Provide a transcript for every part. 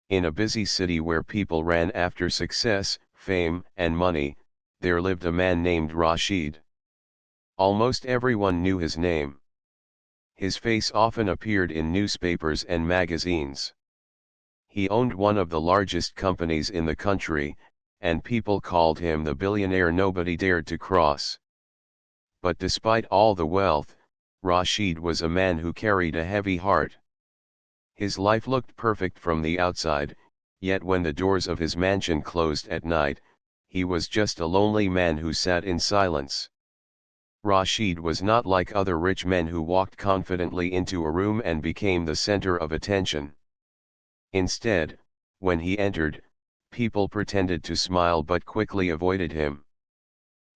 In a busy city where people ran after success, fame, and money, there lived a man named Rashid. Almost everyone knew his name. His face often appeared in newspapers and magazines. He owned one of the largest companies in the country, and people called him the billionaire nobody dared to cross. But despite all the wealth, Rashid was a man who carried a heavy heart. His life looked perfect from the outside, yet when the doors of his mansion closed at night, he was just a lonely man who sat in silence. Rashid was not like other rich men who walked confidently into a room and became the center of attention. Instead, when he entered, people pretended to smile but quickly avoided him.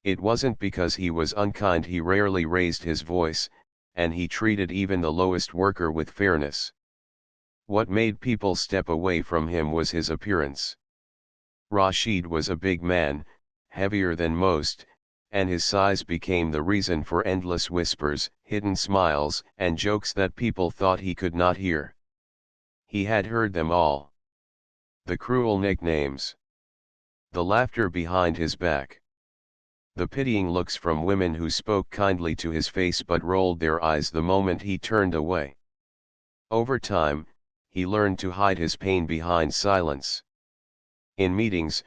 It wasn't because he was unkind, he rarely raised his voice, and he treated even the lowest worker with fairness. What made people step away from him was his appearance. Rashid was a big man, heavier than most, and his size became the reason for endless whispers, hidden smiles, and jokes that people thought he could not hear. He had heard them all. The cruel nicknames. The laughter behind his back. The pitying looks from women who spoke kindly to his face but rolled their eyes the moment he turned away. Over time, he learned to hide his pain behind silence. In meetings,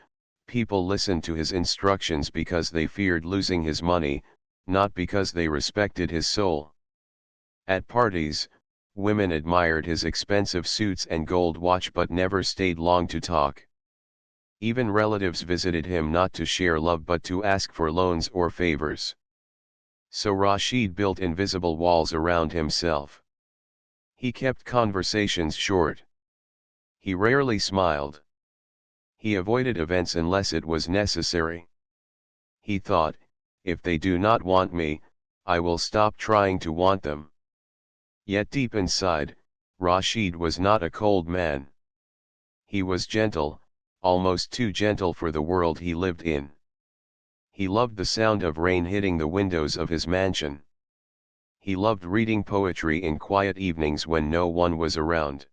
people listened to his instructions because they feared losing his money, not because they respected his soul. At parties, women admired his expensive suits and gold watch but never stayed long to talk. Even relatives visited him not to share love but to ask for loans or favors. So Rashid built invisible walls around himself. He kept conversations short. He rarely smiled. He avoided events unless it was necessary. He thought, if they do not want me, I will stop trying to want them. Yet deep inside, Rashid was not a cold man. He was gentle, almost too gentle for the world he lived in. He loved the sound of rain hitting the windows of his mansion. He loved reading poetry in quiet evenings when no one was around.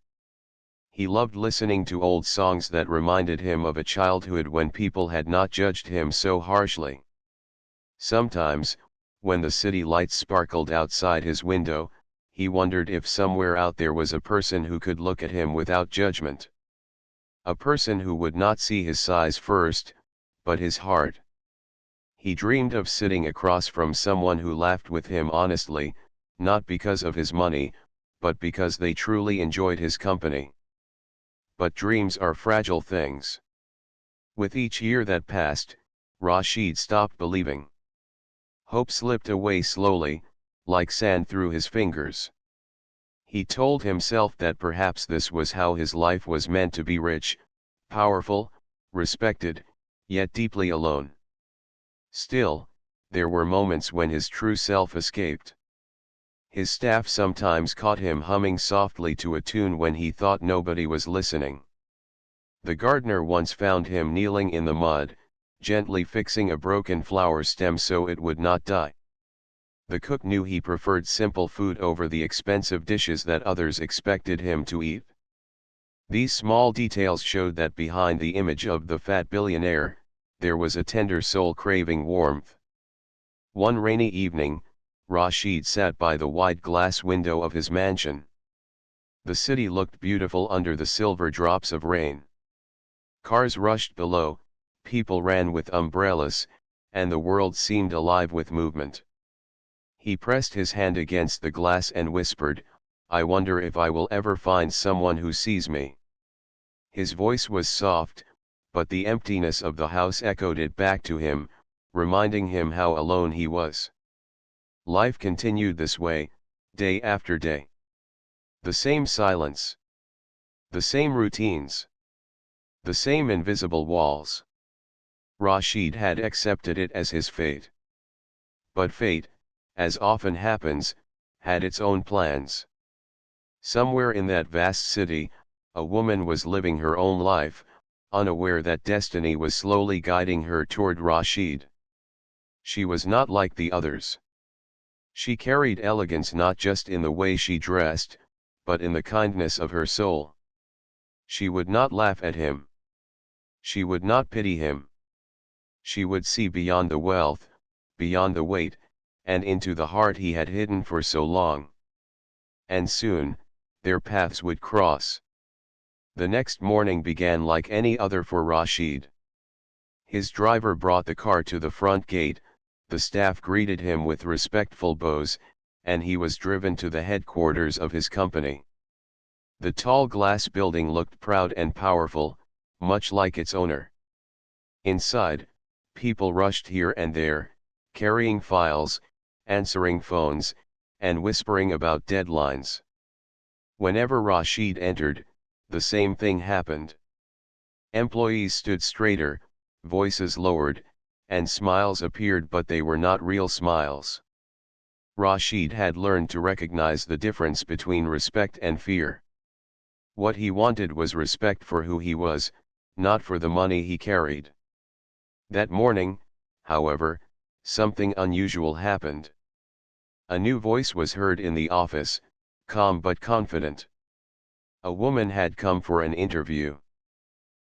He loved listening to old songs that reminded him of a childhood when people had not judged him so harshly. Sometimes, when the city lights sparkled outside his window, he wondered if somewhere out there was a person who could look at him without judgment. A person who would not see his size first, but his heart. He dreamed of sitting across from someone who laughed with him honestly, not because of his money, but because they truly enjoyed his company. But dreams are fragile things. With each year that passed, Rashid stopped believing. Hope slipped away slowly, like sand through his fingers. He told himself that perhaps this was how his life was meant to be: rich, powerful, respected, yet deeply alone. Still, there were moments when his true self escaped. His staff sometimes caught him humming softly to a tune when he thought nobody was listening. The gardener once found him kneeling in the mud, gently fixing a broken flower stem so it would not die. The cook knew he preferred simple food over the expensive dishes that others expected him to eat. These small details showed that behind the image of the fat billionaire, there was a tender soul craving warmth. One rainy evening, Rashid sat by the wide glass window of his mansion. The city looked beautiful under the silver drops of rain. Cars rushed below, people ran with umbrellas, and the world seemed alive with movement. He pressed his hand against the glass and whispered, "I wonder if I will ever find someone who sees me." His voice was soft, but the emptiness of the house echoed it back to him, reminding him how alone he was. Life continued this way, day after day. The same silence. The same routines. The same invisible walls. Rashid had accepted it as his fate. But fate, as often happens, had its own plans. Somewhere in that vast city, a woman was living her own life, unaware that destiny was slowly guiding her toward Rashid. She was not like the others. She carried elegance not just in the way she dressed, but in the kindness of her soul. She would not laugh at him. She would not pity him. She would see beyond the wealth, beyond the weight, and into the heart he had hidden for so long. And soon, their paths would cross. The next morning began like any other for Rashid. His driver brought the car to the front gate, the staff greeted him with respectful bows, and he was driven to the headquarters of his company. The tall glass building looked proud and powerful, much like its owner. Inside, people rushed here and there, carrying files, answering phones, and whispering about deadlines. Whenever Rashid entered, the same thing happened. Employees stood straighter, voices lowered, and smiles appeared, but they were not real smiles. Rashid had learned to recognize the difference between respect and fear. What he wanted was respect for who he was, not for the money he carried. That morning, however, something unusual happened. A new voice was heard in the office, calm but confident. A woman had come for an interview.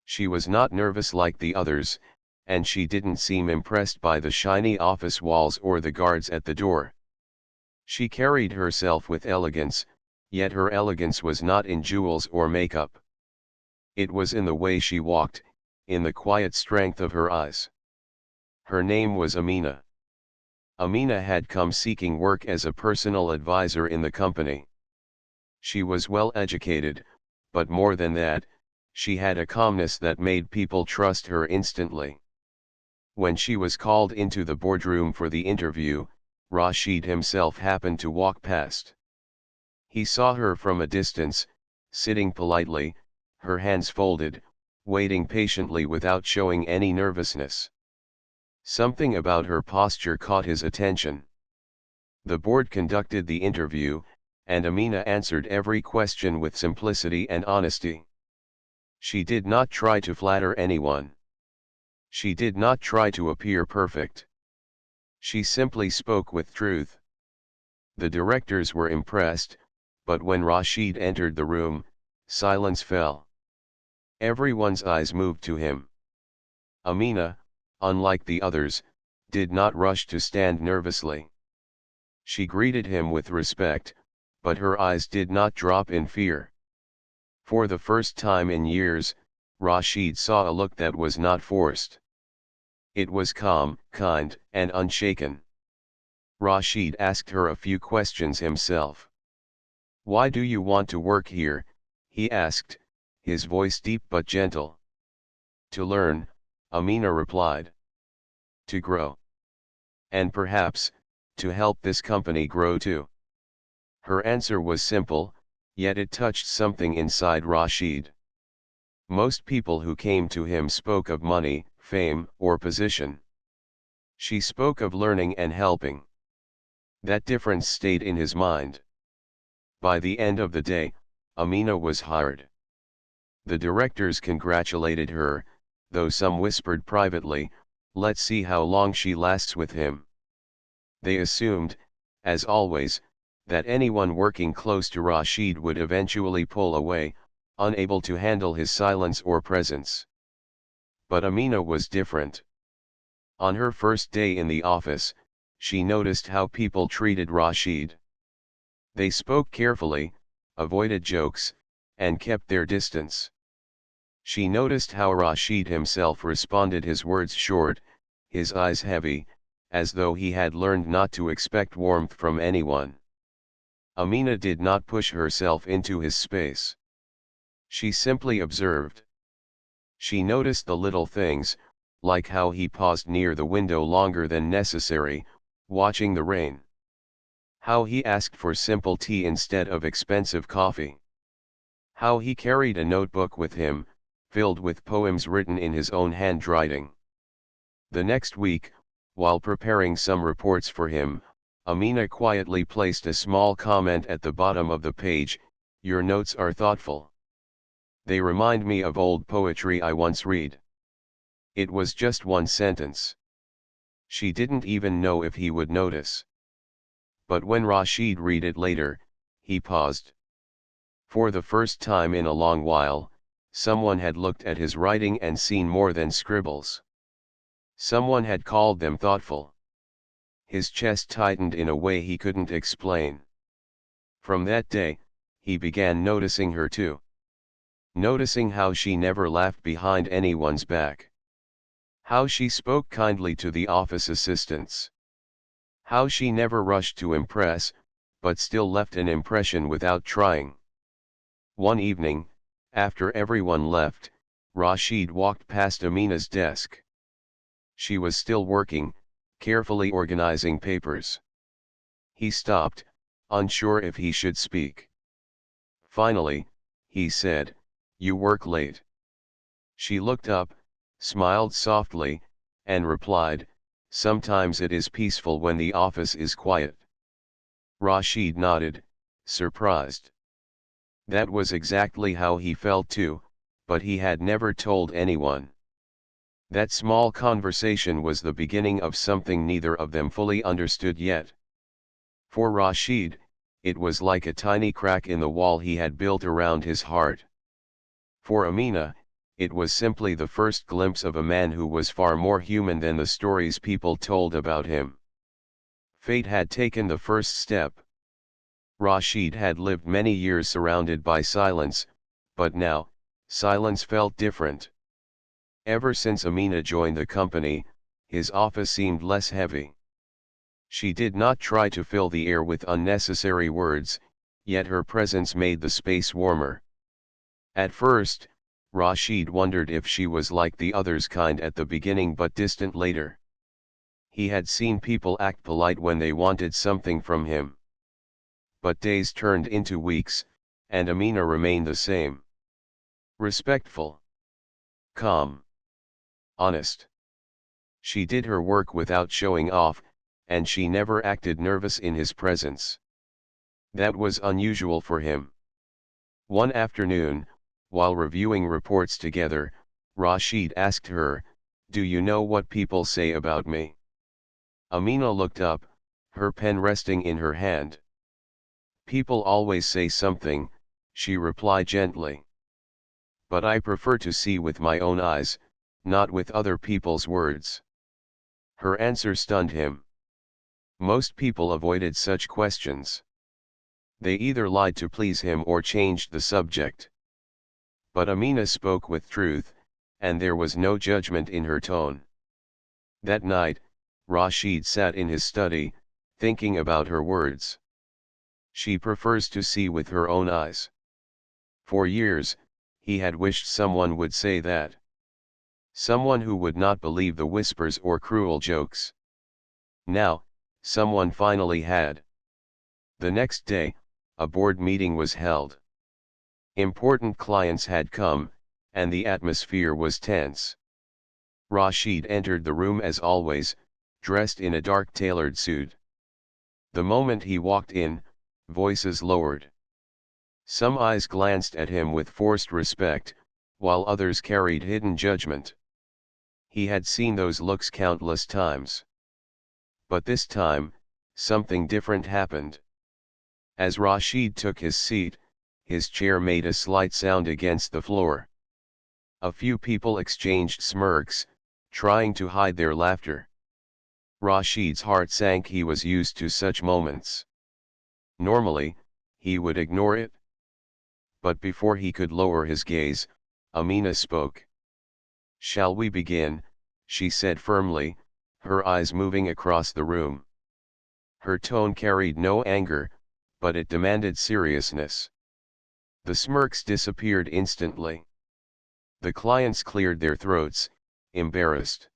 She was not nervous like the others, and she didn't seem impressed by the shiny office walls or the guards at the door. She carried herself with elegance, yet her elegance was not in jewels or makeup. It was in the way she walked, in the quiet strength of her eyes. Her name was Amina. Amina had come seeking work as a personal advisor in the company. She was well educated, but more than that, she had a calmness that made people trust her instantly. When she was called into the boardroom for the interview, Rashid himself happened to walk past. He saw her from a distance, sitting politely, her hands folded, waiting patiently without showing any nervousness. Something about her posture caught his attention. The board conducted the interview, and Amina answered every question with simplicity and honesty. She did not try to flatter anyone. She did not try to appear perfect. She simply spoke with truth. The directors were impressed, but when Rashid entered the room, silence fell. Everyone's eyes moved to him. Amina, unlike the others, did not rush to stand nervously. She greeted him with respect, but her eyes did not drop in fear. For the first time in years, Rashid saw a look that was not forced. It was calm, kind, and unshaken. Rashid asked her a few questions himself. "Why do you want to work here?" he asked, his voice deep but gentle. "To learn," Amina replied. "To grow. And perhaps, to help this company grow too." Her answer was simple, yet it touched something inside Rashid. Most people who came to him spoke of money, fame, or position. She spoke of learning and helping. That difference stayed in his mind. By the end of the day, Amina was hired. The directors congratulated her, though some whispered privately, "Let's see how long she lasts with him." They assumed, as always, that anyone working close to Rashid would eventually pull away, unable to handle his silence or presence. But Amina was different. On her first day in the office, she noticed how people treated Rashid. They spoke carefully, avoided jokes, and kept their distance. She noticed how Rashid himself responded, his words short, his eyes heavy, as though he had learned not to expect warmth from anyone. Amina did not push herself into his space. She simply observed. She noticed the little things, like how he paused near the window longer than necessary, watching the rain. How he asked for simple tea instead of expensive coffee. How he carried a notebook with him, filled with poems written in his own handwriting. The next week, while preparing some reports for him, Amina quietly placed a small comment at the bottom of the page: "Your notes are thoughtful. They remind me of old poetry I once read." It was just one sentence. She didn't even know if he would notice. But when Rashid read it later, he paused. For the first time in a long while, Someone had looked at his writing and seen more than scribbles. Someone had called them thoughtful. His chest tightened in a way he couldn't explain. From that day, he began noticing her too. Noticing how she never laughed behind anyone's back. How she spoke kindly to the office assistants. How she never rushed to impress, but still left an impression without trying. One evening, after everyone left, Rashid walked past Amina's desk. She was still working, carefully organizing papers. He stopped, unsure if he should speak. Finally, he said, "You work late." She looked up, smiled softly, and replied, "Sometimes it is peaceful when the office is quiet." Rashid nodded, surprised. That was exactly how he felt too, but he had never told anyone. That small conversation was the beginning of something neither of them fully understood yet. For Rashid, it was like a tiny crack in the wall he had built around his heart. For Amina, it was simply the first glimpse of a man who was far more human than the stories people told about him. Fate had taken the first step. Rashid had lived many years surrounded by silence, but now, silence felt different. Ever since Amina joined the company, his office seemed less heavy. She did not try to fill the air with unnecessary words, yet her presence made the space warmer. At first, Rashid wondered if she was like the others, kind at the beginning but distant later. He had seen people act polite when they wanted something from him. But days turned into weeks, and Amina remained the same. Respectful. Calm. Honest. She did her work without showing off, and she never acted nervous in his presence. That was unusual for him. One afternoon, while reviewing reports together, Rashid asked her, "Do you know what people say about me?" Amina looked up, her pen resting in her hand. "People always say something," she replied gently. "But I prefer to see with my own eyes, not with other people's words." Her answer stunned him. Most people avoided such questions. They either lied to please him or changed the subject. But Amina spoke with truth, and there was no judgment in her tone. That night, Rashid sat in his study, thinking about her words. She prefers to see with her own eyes. For years, he had wished someone would say that. Someone who would not believe the whispers or cruel jokes. Now, someone finally had. The next day, a board meeting was held. Important clients had come, and the atmosphere was tense. Rashid entered the room as always, dressed in a dark tailored suit. The moment he walked in, voices lowered. Some eyes glanced at him with forced respect, while others carried hidden judgment. He had seen those looks countless times. But this time, something different happened. As Rashid took his seat, his chair made a slight sound against the floor. A few people exchanged smirks, trying to hide their laughter. Rashid's heart sank. He was used to such moments. Normally, he would ignore it. But before he could lower his gaze, Amina spoke. "Shall we begin?" she said firmly, her eyes moving across the room. Her tone carried no anger, but it demanded seriousness. The smirks disappeared instantly. The clients cleared their throats, embarrassed.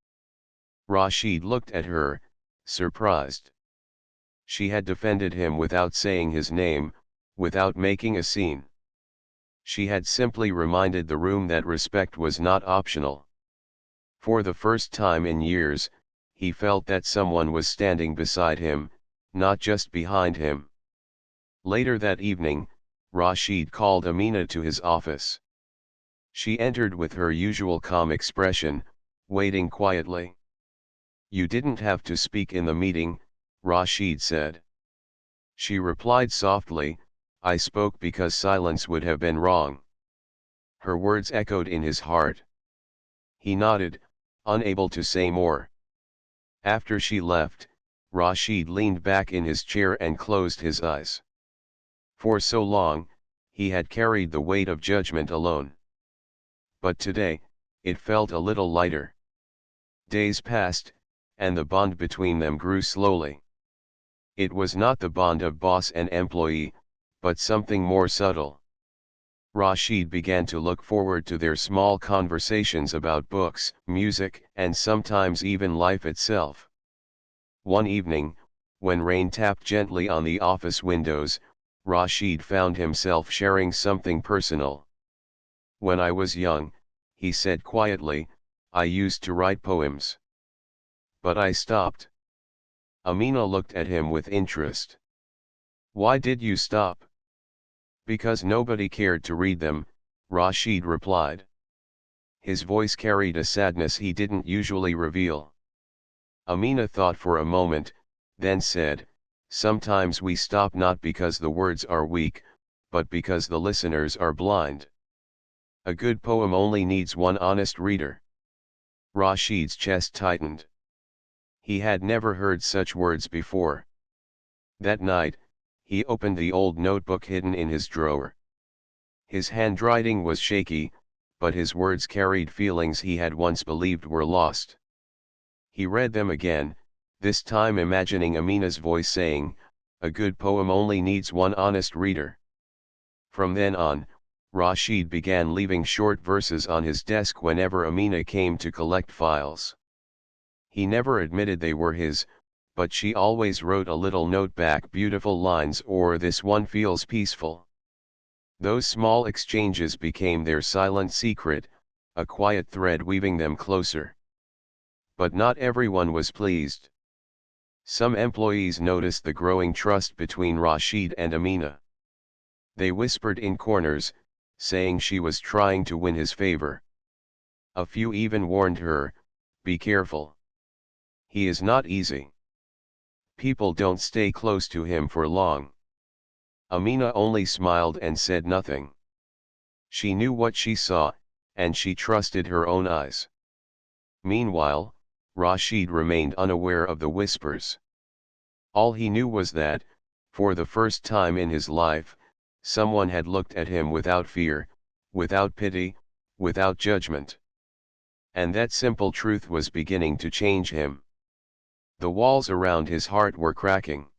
Rashid looked at her, surprised. She had defended him without saying his name, without making a scene. She had simply reminded the room that respect was not optional. For the first time in years, he felt that someone was standing beside him, not just behind him. Later that evening, Rashid called Amina to his office. She entered with her usual calm expression, waiting quietly. "You didn't have to speak in the meeting," Rashid said. She replied softly, "I spoke because silence would have been wrong." Her words echoed in his heart. He nodded, unable to say more. After she left, Rashid leaned back in his chair and closed his eyes. For so long, he had carried the weight of judgment alone. But today, it felt a little lighter. Days passed, and the bond between them grew slowly. It was not the bond of boss and employee, but something more subtle. Rashid began to look forward to their small conversations about books, music, and sometimes even life itself. One evening, when rain tapped gently on the office windows, Rashid found himself sharing something personal. "When I was young," he said quietly, "I used to write poems. But I stopped." Amina looked at him with interest. "Why did you stop?" "Because nobody cared to read them," Rashid replied. His voice carried a sadness he didn't usually reveal. Amina thought for a moment, then said, "Sometimes we stop not because the words are weak, but because the listeners are blind. A good poem only needs one honest reader." Rashid's chest tightened. He had never heard such words before. That night, he opened the old notebook hidden in his drawer. His handwriting was shaky, but his words carried feelings he had once believed were lost. He read them again, this time imagining Amina's voice saying, "A good poem only needs one honest reader." From then on, Rashid began leaving short verses on his desk whenever Amina came to collect files. He never admitted they were his, but she always wrote a little note back, "Beautiful lines," or "This one feels peaceful." Those small exchanges became their silent secret, a quiet thread weaving them closer. But not everyone was pleased. Some employees noticed the growing trust between Rashid and Amina. They whispered in corners, saying she was trying to win his favor. A few even warned her, "Be careful. He is not easy. People don't stay close to him for long." Amina only smiled and said nothing. She knew what she saw, and she trusted her own eyes. Meanwhile, Rashid remained unaware of the whispers. All he knew was that, for the first time in his life, someone had looked at him without fear, without pity, without judgment. And that simple truth was beginning to change him. The walls around his heart were cracking.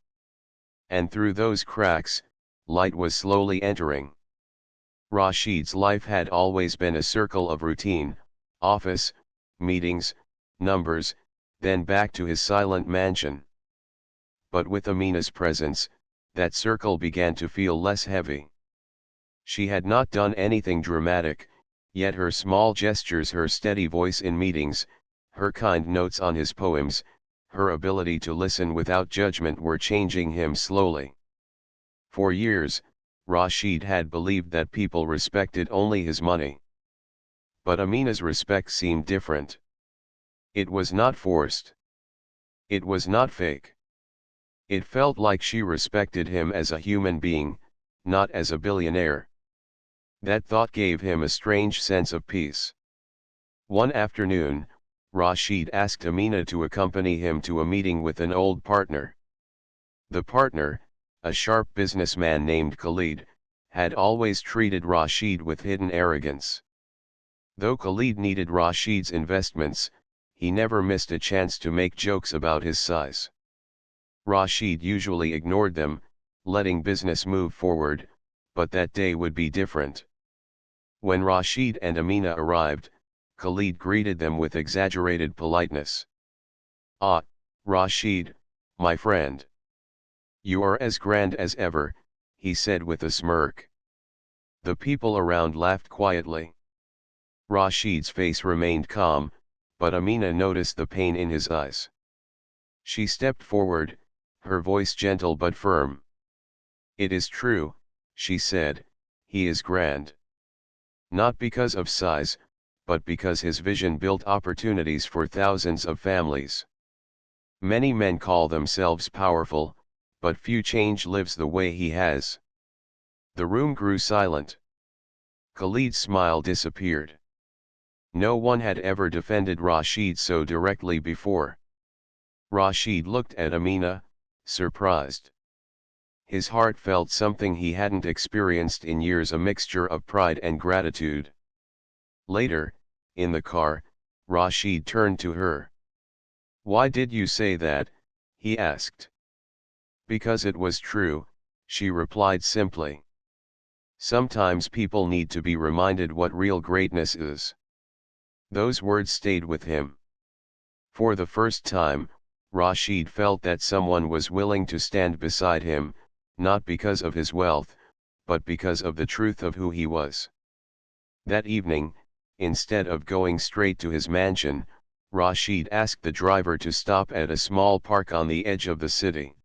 And through those cracks, light was slowly entering. Rashid's life had always been a circle of routine: office, meetings, numbers, then back to his silent mansion. But with Amina's presence, that circle began to feel less heavy. She had not done anything dramatic, yet her small gestures, her steady voice in meetings, her kind notes on his poems, her ability to listen without judgment were changing him slowly. For years, Rashid had believed that people respected only his money. But Amina's respect seemed different. It was not forced. It was not fake. It felt like she respected him as a human being, not as a billionaire. That thought gave him a strange sense of peace. One afternoon, Rashid asked Amina to accompany him to a meeting with an old partner. The partner, a sharp businessman named Khalid, had always treated Rashid with hidden arrogance. Though Khalid needed Rashid's investments, he never missed a chance to make jokes about his size. Rashid usually ignored them, letting business move forward, but that day would be different. When Rashid and Amina arrived, Khalid greeted them with exaggerated politeness. "Ah, Rashid, my friend. You are as grand as ever," he said with a smirk. The people around laughed quietly. Rashid's face remained calm, but Amina noticed the pain in his eyes. She stepped forward, her voice gentle but firm. "It is true," she said, "he is grand. Not because of size, but because his vision built opportunities for thousands of families. Many men call themselves powerful, but few change lives the way he has." The room grew silent. Khalid's smile disappeared. No one had ever defended Rashid so directly before. Rashid looked at Amina, surprised. His heart felt something he hadn't experienced in years, a mixture of pride and gratitude. Later, in the car, Rashid turned to her. "Why did you say that?" he asked. "Because it was true," she replied simply. "Sometimes people need to be reminded what real greatness is." Those words stayed with him. For the first time, Rashid felt that someone was willing to stand beside him, not because of his wealth, but because of the truth of who he was. That evening, instead of going straight to his mansion, Rashid asked the driver to stop at a small park on the edge of the city.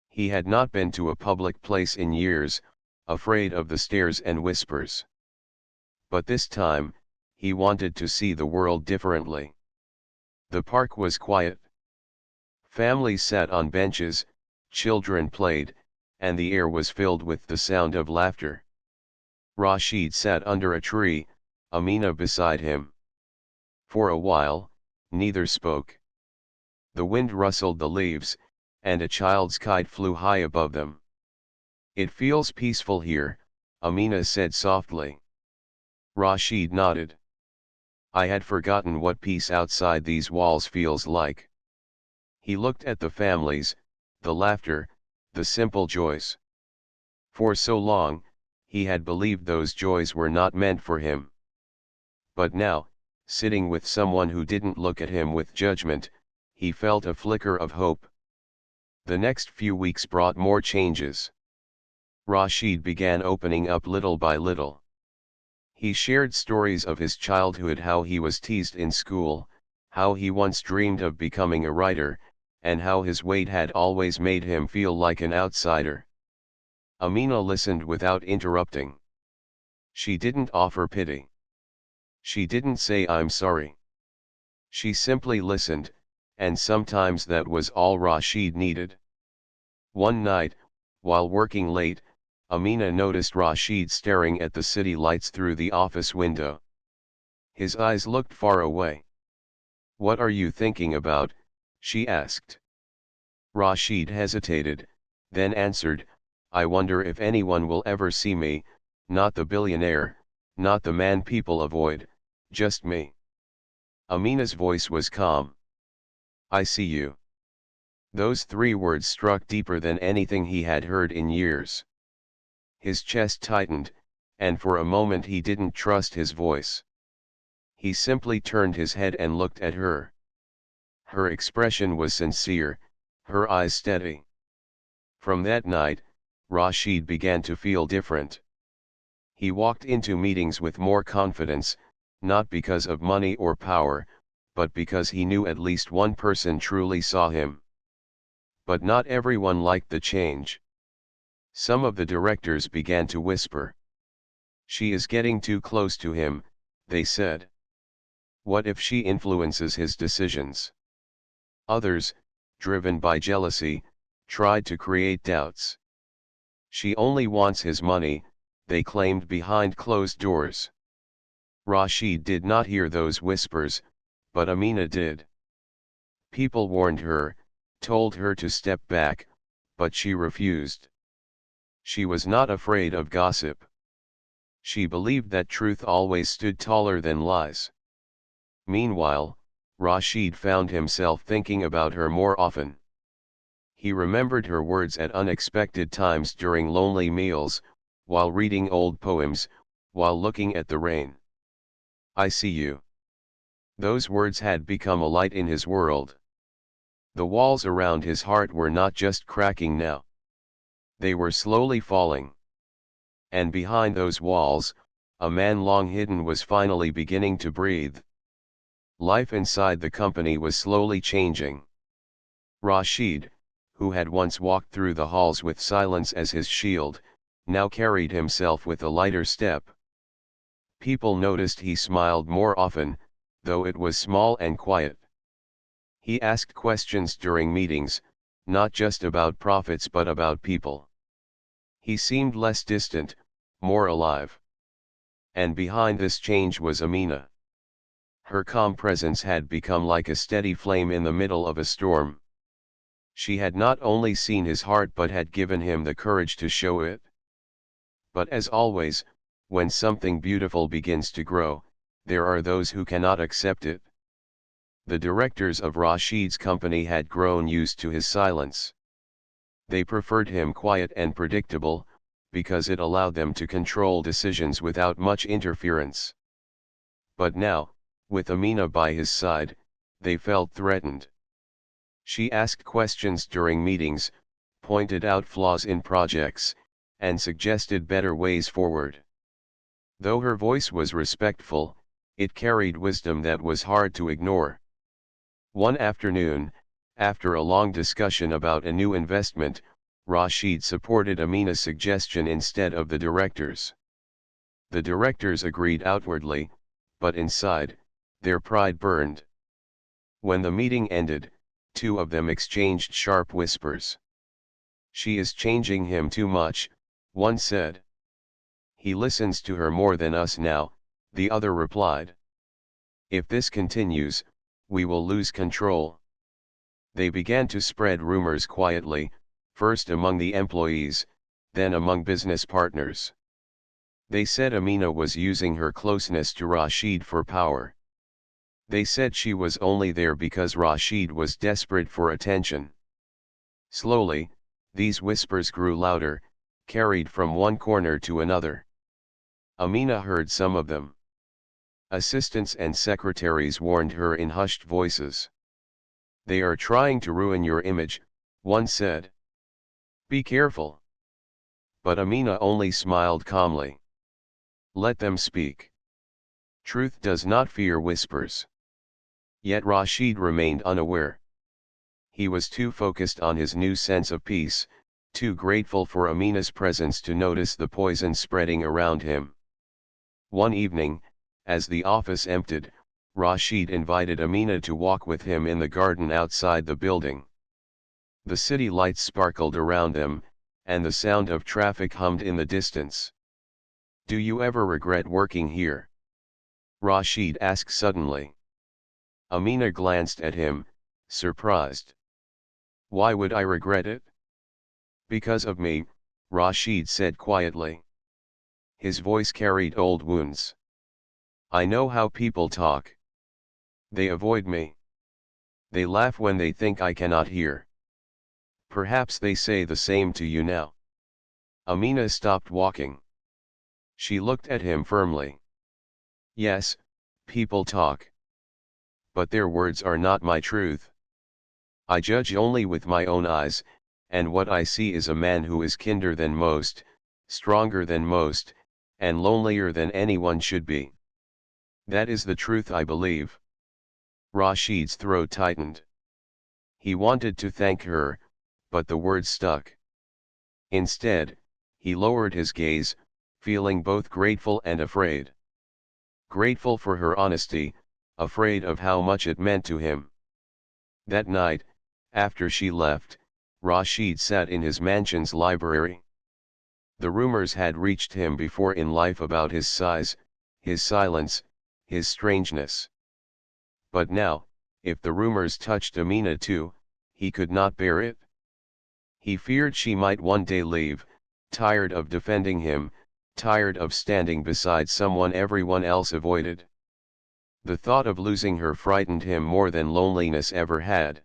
He had not been to a public place in years, afraid of the stares and whispers. But this time, he wanted to see the world differently. The park was quiet. Families sat on benches, children played, and the air was filled with the sound of laughter. Rashid sat under a tree, Amina beside him. For a while, neither spoke. The wind rustled the leaves, and a child's kite flew high above them. "It feels peaceful here," Amina said softly. Rashid nodded. "I had forgotten what peace outside these walls feels like." He looked at the families, the laughter, the simple joys. For so long, he had believed those joys were not meant for him. But now, sitting with someone who didn't look at him with judgment, he felt a flicker of hope. The next few weeks brought more changes. Rashid began opening up little by little. He shared stories of his childhood, how he was teased in school, how he once dreamed of becoming a writer, and how his weight had always made him feel like an outsider. Amina listened without interrupting. She didn't offer pity. She didn't say "I'm sorry." She simply listened, and sometimes that was all Rashid needed. One night, while working late, Amina noticed Rashid staring at the city lights through the office window. His eyes looked far away. "What are you thinking about?" she asked. Rashid hesitated, then answered, "I wonder if anyone will ever see me, not the billionaire, not the man people avoid, just me." Amina's voice was calm. "I see you." Those 3 words struck deeper than anything he had heard in years. His chest tightened, and for a moment he didn't trust his voice. He simply turned his head and looked at her. Her expression was sincere, her eyes steady. From that night, Rashid began to feel different. He walked into meetings with more confidence, not because of money or power, but because he knew at least one person truly saw him. But not everyone liked the change. Some of the directors began to whisper. "She is getting too close to him," they said. "What if she influences his decisions?" Others, driven by jealousy, tried to create doubts. "She only wants his money," they claimed behind closed doors. Rashid did not hear those whispers, but Amina did. People warned her, told her to step back, but she refused. She was not afraid of gossip. She believed that truth always stood taller than lies. Meanwhile, Rashid found himself thinking about her more often. He remembered her words at unexpected times during lonely meals, while reading old poems, while looking at the rain. "I see you." Those words had become a light in his world. The walls around his heart were not just cracking now. They were slowly falling. And behind those walls, a man long hidden was finally beginning to breathe. Life inside the company was slowly changing. Rashid, who had once walked through the halls with silence as his shield, now carried himself with a lighter step. People noticed he smiled more often, though it was small and quiet. He asked questions during meetings, not just about profits but about people. He seemed less distant, more alive. And behind this change was Amina. Her calm presence had become like a steady flame in the middle of a storm. She had not only seen his heart but had given him the courage to show it. But as always, when something beautiful begins to grow, there are those who cannot accept it. The directors of Rashid's company had grown used to his silence. They preferred him quiet and predictable, because it allowed them to control decisions without much interference. But now, with Amina by his side, they felt threatened. She asked questions during meetings, pointed out flaws in projects, and suggested better ways forward. Though her voice was respectful, it carried wisdom that was hard to ignore. One afternoon, after a long discussion about a new investment, Rashid supported Amina's suggestion instead of the directors. The directors agreed outwardly, but inside, their pride burned. When the meeting ended, two of them exchanged sharp whispers. "She is changing him too much," one said. "He listens to her more than us now," the other replied. "If this continues, we will lose control." They began to spread rumors quietly, first among the employees, then among business partners. They said Amina was using her closeness to Rashid for power. They said she was only there because Rashid was desperate for attention. Slowly, these whispers grew louder, carried from one corner to another. Amina heard some of them. Assistants and secretaries warned her in hushed voices. "They are trying to ruin your image," one said. "Be careful." But Amina only smiled calmly. "Let them speak. Truth does not fear whispers." Yet Rashid remained unaware. He was too focused on his new sense of peace, too grateful for Amina's presence to notice the poison spreading around him. One evening, as the office emptied, Rashid invited Amina to walk with him in the garden outside the building. The city lights sparkled around them, and the sound of traffic hummed in the distance. "Do you ever regret working here?" Rashid asked suddenly. Amina glanced at him, surprised. "Why would I regret it?" "Because of me," Rashid said quietly. His voice carried old wounds. "I know how people talk. They avoid me. They laugh when they think I cannot hear. Perhaps they say the same to you now." Amina stopped walking. She looked at him firmly. "Yes, people talk. But their words are not my truth. I judge only with my own eyes, and what I see is a man who is kinder than most, stronger than most, and lonelier than anyone should be. That is the truth I believe." Rashid's throat tightened. He wanted to thank her, but the words stuck. Instead, he lowered his gaze, feeling both grateful and afraid. Grateful for her honesty, afraid of how much it meant to him. That night, after she left, Rashid sat in his mansion's library. The rumors had reached him before in life about his size, his silence, his strangeness. But now, if the rumors touched Amina too, he could not bear it. He feared she might one day leave, tired of defending him, tired of standing beside someone everyone else avoided. The thought of losing her frightened him more than loneliness ever had.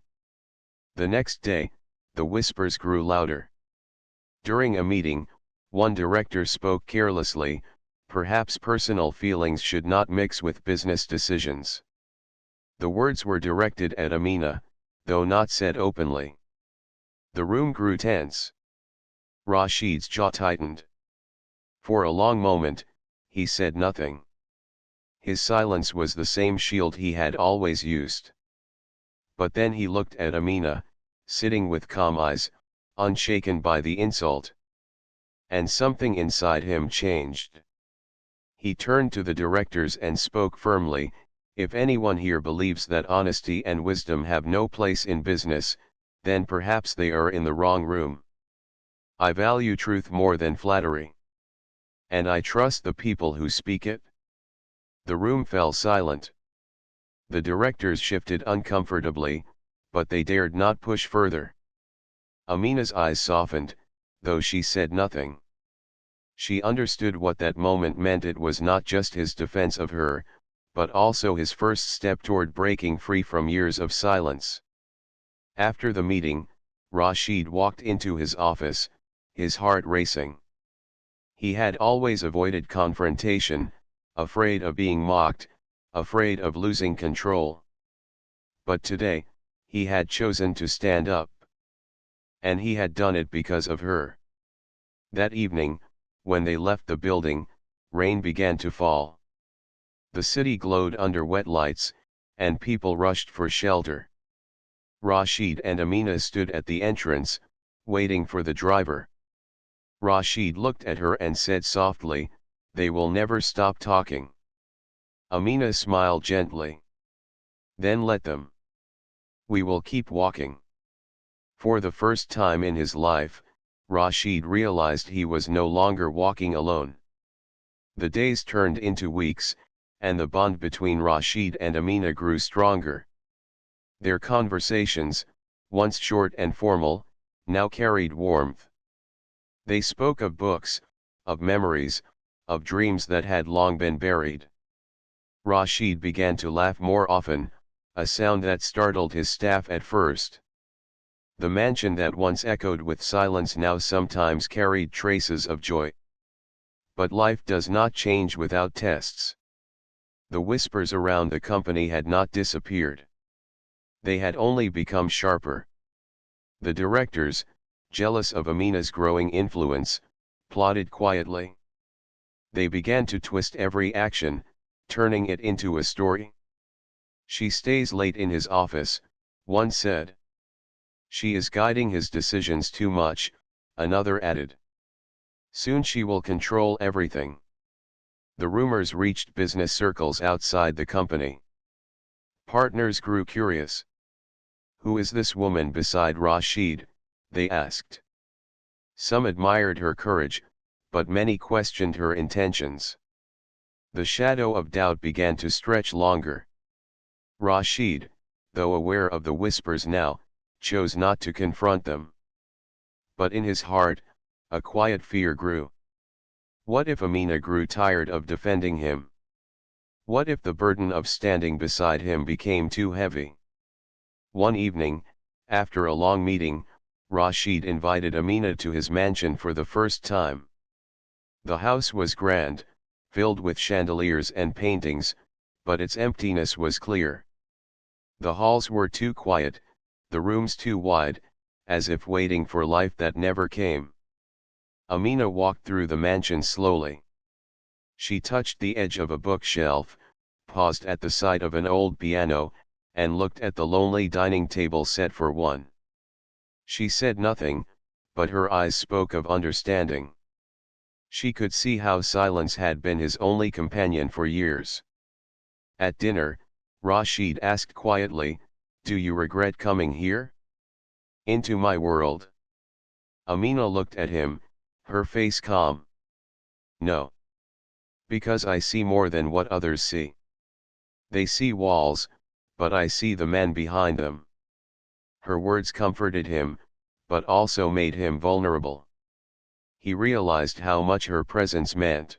The next day, the whispers grew louder. During a meeting, one director spoke carelessly, "Perhaps personal feelings should not mix with business decisions." The words were directed at Amina, though not said openly. The room grew tense. Rashid's jaw tightened. For a long moment, he said nothing. His silence was the same shield he had always used. But then he looked at Amina, sitting with calm eyes, unshaken by the insult. And something inside him changed. He turned to the directors and spoke firmly, "If anyone here believes that honesty and wisdom have no place in business, then perhaps they are in the wrong room. I value truth more than flattery. And I trust the people who speak it? The room fell silent. The directors shifted uncomfortably, but they dared not push further. Amina's eyes softened, though she said nothing. She understood what that moment meant. It was not just his defense of her, but also his first step toward breaking free from years of silence. After the meeting, Rashid walked into his office, his heart racing. He had always avoided confrontation, afraid of being mocked, afraid of losing control. But today, he had chosen to stand up. And he had done it because of her. That evening, when they left the building, rain began to fall. The city glowed under wet lights, and people rushed for shelter. Rashid and Amina stood at the entrance, waiting for the driver. Rashid looked at her and said softly, "They will never stop talking." Amina smiled gently. "Then let them. We will keep walking." For the first time in his life, Rashid realized he was no longer walking alone. The days turned into weeks, and the bond between Rashid and Amina grew stronger. Their conversations, once short and formal, now carried warmth. They spoke of books, of memories, of dreams that had long been buried. Rashid began to laugh more often, a sound that startled his staff at first. The mansion that once echoed with silence now sometimes carried traces of joy. But life does not change without tests. The whispers around the company had not disappeared. They had only become sharper. The directors, jealous of Amina's growing influence, plotted quietly. They began to twist every action, turning it into a story. "She stays late in his office," one said. "She is guiding his decisions too much," another added. "Soon she will control everything." The rumors reached business circles outside the company. Partners grew curious. "Who is this woman beside Rashid?" they asked. Some admired her courage, but many questioned her intentions. The shadow of doubt began to stretch longer. Rashid, though aware of the whispers now, chose not to confront them. But in his heart, a quiet fear grew. What if Amina grew tired of defending him? What if the burden of standing beside him became too heavy? One evening, after a long meeting, Rashid invited Amina to his mansion for the first time. The house was grand, filled with chandeliers and paintings, but its emptiness was clear. The halls were too quiet, the rooms too wide, as if waiting for life that never came. Amina walked through the mansion slowly. She touched the edge of a bookshelf, paused at the side of an old piano, and looked at the lonely dining table set for one. She said nothing, but her eyes spoke of understanding. She could see how silence had been his only companion for years. At dinner, Rashid asked quietly, "Do you regret coming here? Into my world?" Amina looked at him, her face calm. "No. Because I see more than what others see. They see walls, but I see the man behind them." Her words comforted him, but also made him vulnerable. He realized how much her presence meant.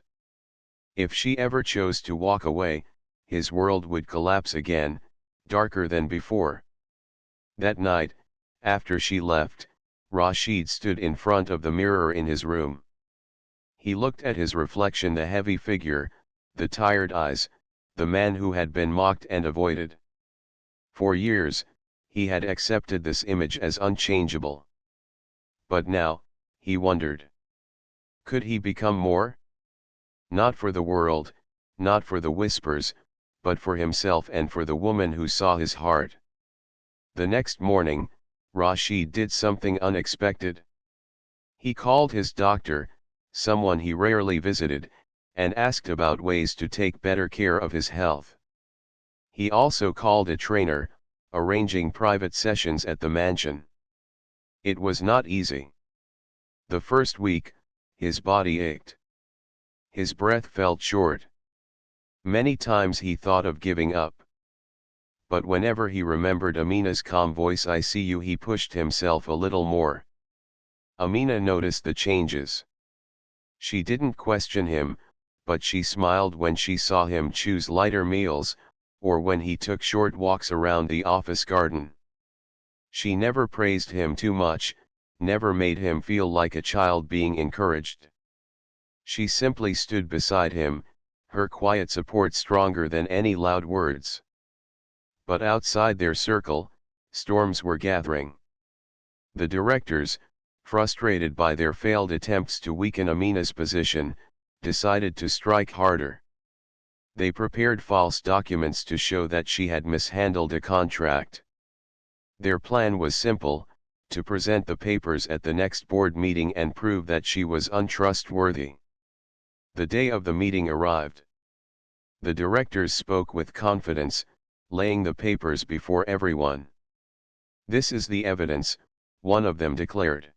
If she ever chose to walk away, his world would collapse again, darker than before. That night, after she left, Rashid stood in front of the mirror in his room. He looked at his reflection, the heavy figure, the tired eyes, the man who had been mocked and avoided. For years, he had accepted this image as unchangeable. But now, he wondered. Could he become more? Not for the world, not for the whispers, but for himself and for the woman who saw his heart. The next morning, Rashid did something unexpected. He called his doctor, someone he rarely visited, and asked about ways to take better care of his health. He also called a trainer, arranging private sessions at the mansion. It was not easy. The first week, his body ached. His breath felt short. Many times he thought of giving up. But whenever he remembered Amina's calm voice, "I see you," he pushed himself a little more. Amina noticed the changes. She didn't question him, but she smiled when she saw him choose lighter meals, or when he took short walks around the office garden. She never praised him too much, never made him feel like a child being encouraged. She simply stood beside him, her quiet support stronger than any loud words. But outside their circle, storms were gathering. The directors, frustrated by their failed attempts to weaken Amina's position, decided to strike harder. They prepared false documents to show that she had mishandled a contract. Their plan was simple: to present the papers at the next board meeting and prove that she was untrustworthy. The day of the meeting arrived. The directors spoke with confidence, laying the papers before everyone. "This is the evidence," one of them declared.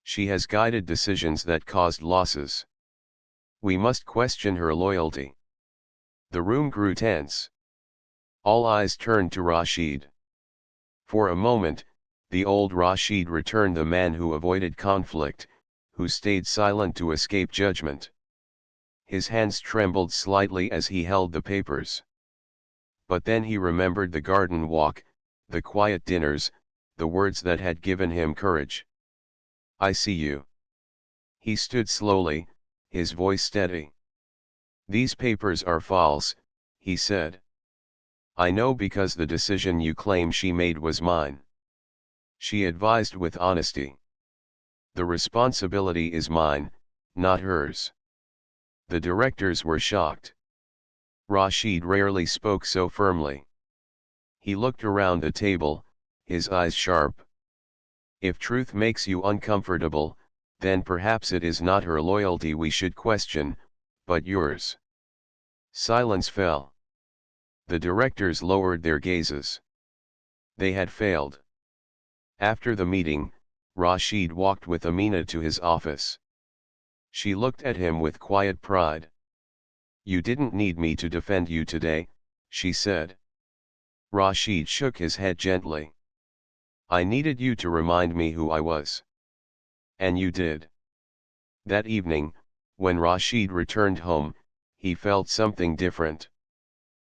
"She has guided decisions that caused losses. We must question her loyalty." The room grew tense. All eyes turned to Rashid. For a moment, the old Rashid returned, the man who avoided conflict, who stayed silent to escape judgment. His hands trembled slightly as he held the papers. But then he remembered the garden walk, the quiet dinners, the words that had given him courage. "I see you." He stood slowly, his voice steady. "These papers are false," he said. "I know, because the decision you claim she made was mine." She advised with honesty. "The responsibility is mine, not hers." The directors were shocked. Rashid rarely spoke so firmly. He looked around the table, his eyes sharp. "If truth makes you uncomfortable, then perhaps it is not her loyalty we should question, but yours." Silence fell. The directors lowered their gazes. They had failed. After the meeting, Rashid walked with Amina to his office. She looked at him with quiet pride. "You didn't need me to defend you today," she said. Rashid shook his head gently. "I needed you to remind me who I was." "And you did." That evening, when Rashid returned home, he felt something different.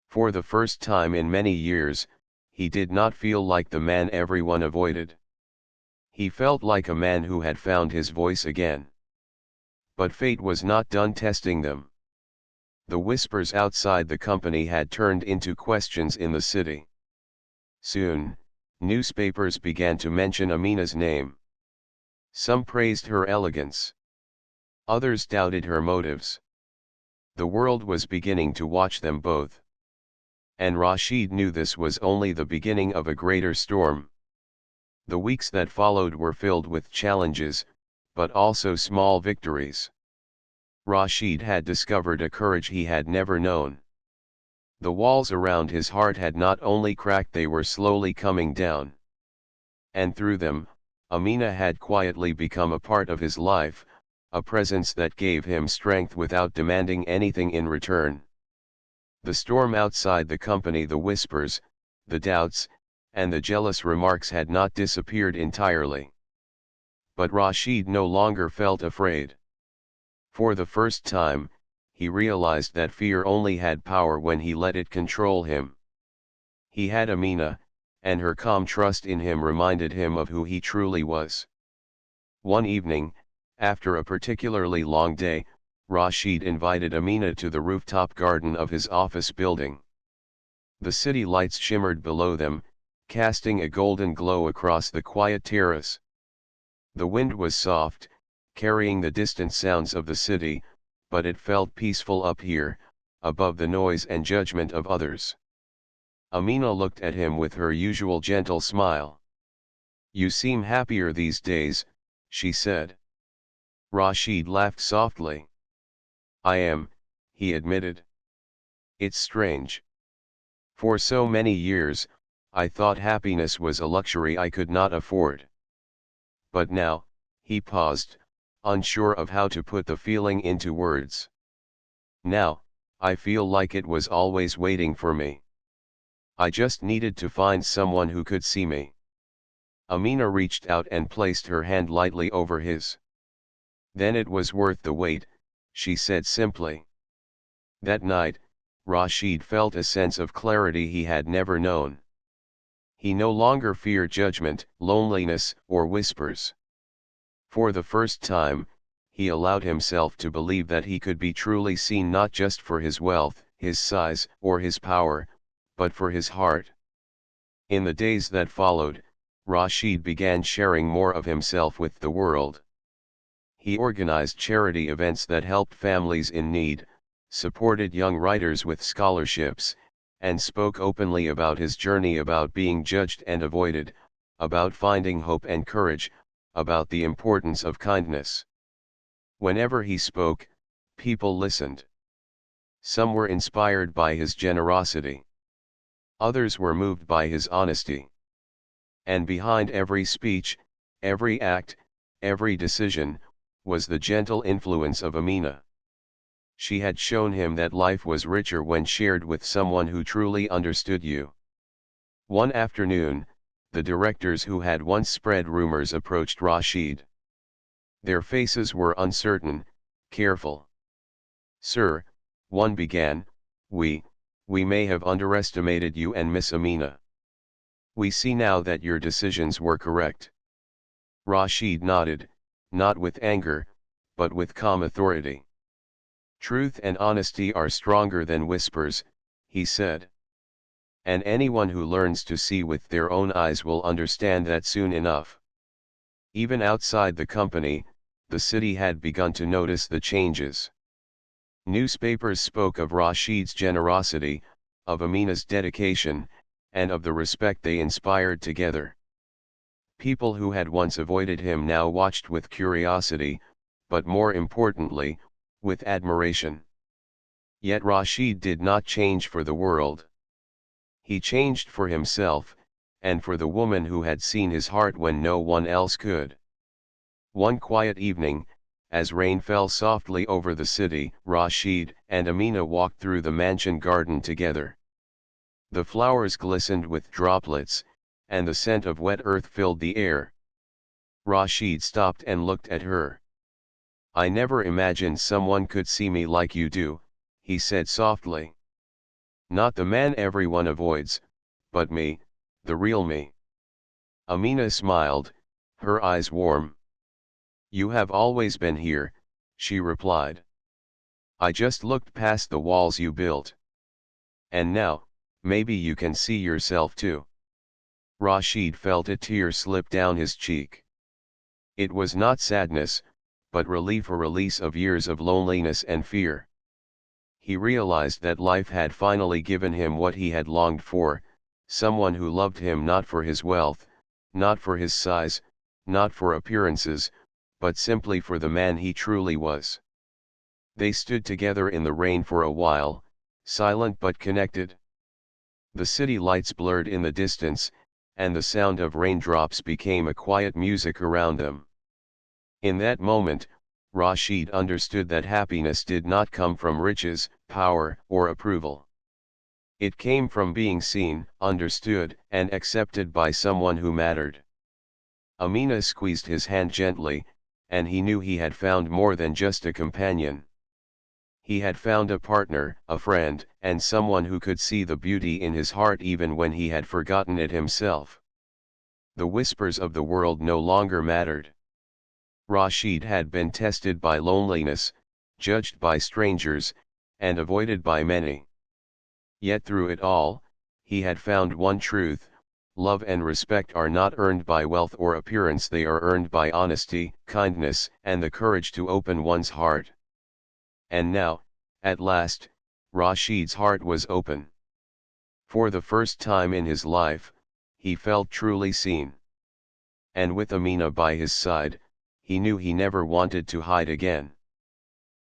For the first time in many years, he did not feel like the man everyone avoided. He felt like a man who had found his voice again. But fate was not done testing them. The whispers outside the company had turned into questions in the city. Soon, newspapers began to mention Amina's name. Some praised her elegance. Others doubted her motives. The world was beginning to watch them both. And Rashid knew this was only the beginning of a greater storm. The weeks that followed were filled with challenges, but also small victories. Rashid had discovered a courage he had never known. The walls around his heart had not only cracked, they were slowly coming down. And through them, Amina had quietly become a part of his life, a presence that gave him strength without demanding anything in return. The storm outside the company, the whispers, the doubts, and the jealous remarks had not disappeared entirely. But Rashid no longer felt afraid. For the first time, he realized that fear only had power when he let it control him. He had Amina, and her calm trust in him reminded him of who he truly was. One evening, after a particularly long day, Rashid invited Amina to the rooftop garden of his office building. The city lights shimmered below them, casting a golden glow across the quiet terrace. The wind was soft, carrying the distant sounds of the city, but it felt peaceful up here, above the noise and judgment of others. Amina looked at him with her usual gentle smile. "You seem happier these days," she said. Rashid laughed softly. "I am," he admitted. "It's strange. For so many years, I thought happiness was a luxury I could not afford. But now," he paused, unsure of how to put the feeling into words. Now, I feel like it was always waiting for me. I just needed to find someone who could see me. Amina reached out and placed her hand lightly over his. Then it was worth the wait, she said simply. That night, Rashid felt a sense of clarity he had never known. He no longer feared judgment, loneliness, or whispers. For the first time, he allowed himself to believe that he could be truly seen not just for his wealth, his size, or his power, but for his heart. In the days that followed, Rashid began sharing more of himself with the world. He organized charity events that helped families in need, supported young writers with scholarships, and spoke openly about his journey, about being judged and avoided, about finding hope and courage, about the importance of kindness. Whenever he spoke, people listened. Some were inspired by his generosity. Others were moved by his honesty. And behind every speech, every act, every decision, was the gentle influence of Amina. She had shown him that life was richer when shared with someone who truly understood you. One afternoon, the directors who had once spread rumors approached Rashid. Their faces were uncertain, careful. "Sir," one began, we may have underestimated you and Miss Amina. We see now that your decisions were correct." Rashid nodded, not with anger, but with calm authority. "Truth and honesty are stronger than whispers," he said. "And anyone who learns to see with their own eyes will understand that soon enough." Even outside the company, the city had begun to notice the changes. Newspapers spoke of Rashid's generosity, of Amina's dedication, and of the respect they inspired together. People who had once avoided him now watched with curiosity, but more importantly, with admiration. Yet Rashid did not change for the world. He changed for himself, and for the woman who had seen his heart when no one else could. One quiet evening, as rain fell softly over the city, Rashid and Amina walked through the mansion garden together. The flowers glistened with droplets, and the scent of wet earth filled the air. Rashid stopped and looked at her. "I never imagined someone could see me like you do," he said softly. "Not the man everyone avoids, but me, the real me." Amina smiled, her eyes warm. "You have always been here," she replied. "I just looked past the walls you built. And now, maybe you can see yourself too." Rashid felt a tear slip down his cheek. It was not sadness, but relief, a release of years of loneliness and fear. He realized that life had finally given him what he had longed for, someone who loved him not for his wealth, not for his size, not for appearances, but simply for the man he truly was. They stood together in the rain for a while, silent but connected. The city lights blurred in the distance, and the sound of raindrops became a quiet music around them. In that moment, Rashid understood that happiness did not come from riches, power, or approval. It came from being seen, understood, and accepted by someone who mattered. Amina squeezed his hand gently, and he knew he had found more than just a companion. He had found a partner, a friend, and someone who could see the beauty in his heart even when he had forgotten it himself. The whispers of the world no longer mattered. Rashid had been tested by loneliness, judged by strangers, and avoided by many. Yet through it all, he had found one truth: love and respect are not earned by wealth or appearance, they are earned by honesty, kindness, and the courage to open one's heart. And now, at last, Rashid's heart was open. For the first time in his life, he felt truly seen. And with Amina by his side, he knew he never wanted to hide again.